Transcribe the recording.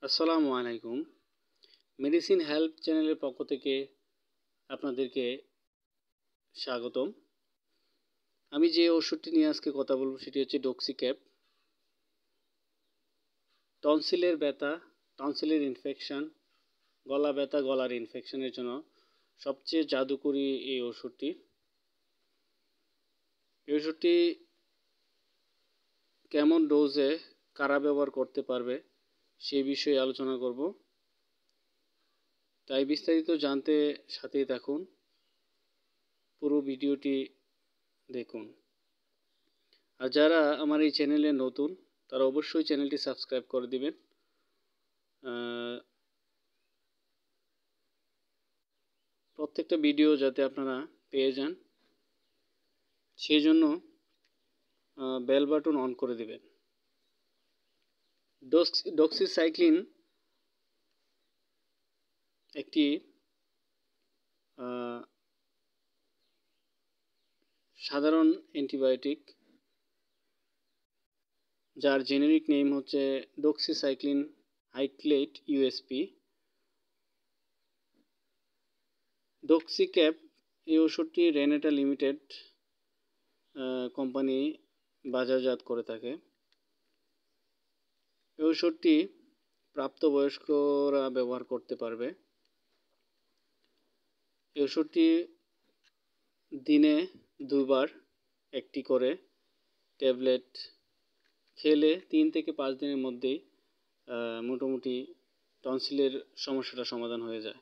আসসালামু আলাইকুম। Medicine help চ্যানেলের পক্ষ থেকে আপনাদেরকে স্বাগতম। আমি যে ওষুধটি নিয়ে আজকে কথা বলবো সেটি হচ্ছে ডক্সিক্যাপ। টনসিলের ব্যথা, টনসিলের ইনফেকশন, গলা ব্যথা, গলার ইনফেকশনের জন্য সবচেয়ে জাদুকরি এই ওষুধটি। এই ওষুধটি কেমন ডোজে কারা ব্যবহার করতে পারবে সেই বিষয়ে আলোচনা করব। তাই বিস্তারিত জানতে সাথেই থাকুন, পুরো ভিডিওটি দেখুন। আর যারা আমার এই চ্যানেলে নতুন তারা অবশ্যই চ্যানেলটি সাবস্ক্রাইব করে দিবেন। প্রত্যেকটা ভিডিও যাতে আপনারা পেয়ে যান সেই জন্য বেল বাটন অন করে দিবেন। ডক্সিসাইক্লিন একটি সাধারণ অ্যান্টিবায়োটিক, যার জেনেরিক নেম হচ্ছে ডক্সিসাইক্লিন হাইক্লেট ইউএসপি। ডক্সিক্যাপ এই ওষুধটি রেনেটা লিমিটেড কোম্পানি বাজারজাত করে থাকে। এই ওষুধটি প্রাপ্তবয়স্করা ব্যবহার করতে পারবে। এই ওষুধটি দিনে 2 বার একটি করে ট্যাবলেট খেলে 3 থেকে 5 দিনের মধ্যেই মোটামুটি টনসিলের সমস্যাটা সমাধান হয়ে যায়।